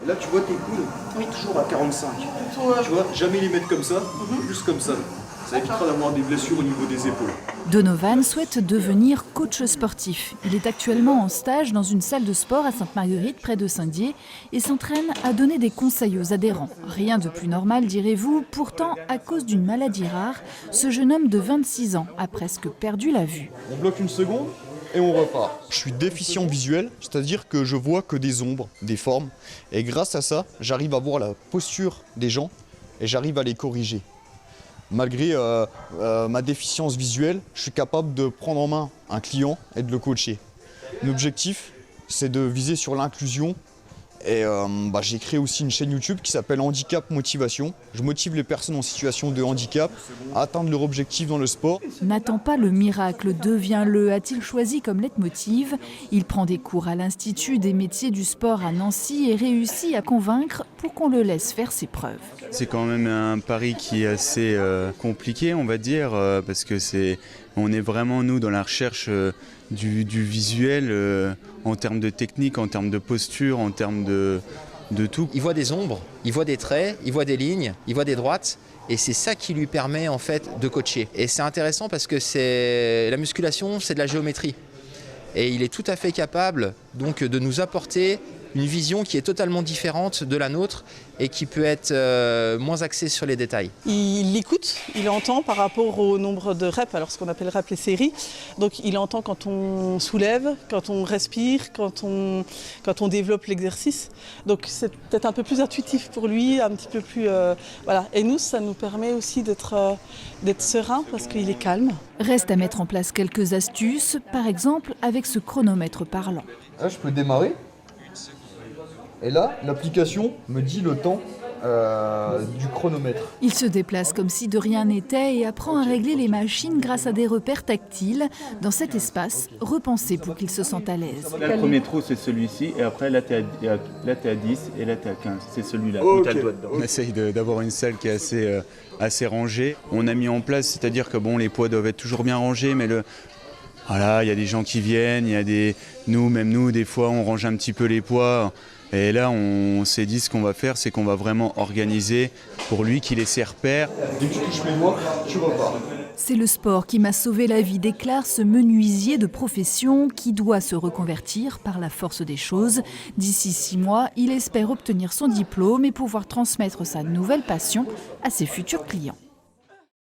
Là, tu vois tes coudes, Oui. toujours à 45. Plutôt, Tu vois, jamais les mettre comme ça, plus comme ça. Ça évitera d'avoir des blessures au niveau des épaules. Donovan souhaite devenir coach sportif. Il est actuellement en stage dans une salle de sport à Sainte-Marguerite, près de Saint-Dié, et s'entraîne à donner des conseils aux adhérents. Rien de plus normal, direz-vous. Pourtant, à cause d'une maladie rare, ce jeune homme de 26 ans a presque perdu la vue. On bloque une seconde et on repart. Je suis déficient visuel, c'est-à-dire que je vois que des ombres, des formes. Et grâce à ça, j'arrive à voir la posture des gens et j'arrive à les corriger. Malgré ma déficience visuelle, je suis capable de prendre en main un client et de le coacher. L'objectif, c'est de viser sur l'inclusion. Et j'ai créé aussi une chaîne YouTube qui s'appelle Handicap Motivation. Je motive les personnes en situation de handicap à atteindre leur objectif dans le sport. N'attend pas le miracle, deviens-le, a-t-il choisi comme leitmotiv. Il prend des cours à l'Institut des métiers du sport à Nancy et réussit à convaincre pour qu'on le laisse faire ses preuves. C'est quand même un pari qui est assez compliqué, on va dire, parce que on est vraiment, nous, dans la recherche du visuel, en termes de technique, en termes de posture, en termes de tout. Il voit des ombres, il voit des traits, il voit des lignes, il voit des droites. Et c'est ça qui lui permet en fait de coacher. Et c'est intéressant parce que la musculation, c'est de la géométrie. Et il est tout à fait capable donc de nous apporter une vision qui est totalement différente de la nôtre et qui peut être moins axée sur les détails. Il écoute, il entend par rapport au nombre de reps, alors ce qu'on appelle reps les séries. Donc il entend quand on soulève, quand on respire, quand on développe l'exercice. Donc c'est peut-être un peu plus intuitif pour lui, un petit peu plus... voilà. Et nous, ça nous permet aussi d'être serein parce qu'il est calme. Reste à mettre en place quelques astuces, par exemple avec ce chronomètre parlant. Là, je peux démarrer. Et là, l'application me dit le temps du chronomètre. Il se déplace comme si de rien n'était et apprend à régler les machines grâce à des repères tactiles dans cet espace repensé pour qu'il se sente à l'aise. Là, le premier trou, c'est celui-ci, et après, là, tu es à 10, et là, tu es à 15. C'est celui-là. Okay. On essaye d'avoir une salle qui est assez rangée. On a mis en place, c'est-à-dire que bon, les poids doivent être toujours bien rangés, mais voilà, il y a des gens qui viennent, il y a même nous, des fois, on range un petit peu les poids. Et là, on s'est dit ce qu'on va faire, c'est qu'on va vraiment organiser pour lui qu'il ait ses repères. Dès que tu touches mes doigts, tu repars. C'est le sport qui m'a sauvé la vie, déclare ce menuisier de profession qui doit se reconvertir par la force des choses. D'ici 6 mois, il espère obtenir son diplôme et pouvoir transmettre sa nouvelle passion à ses futurs clients.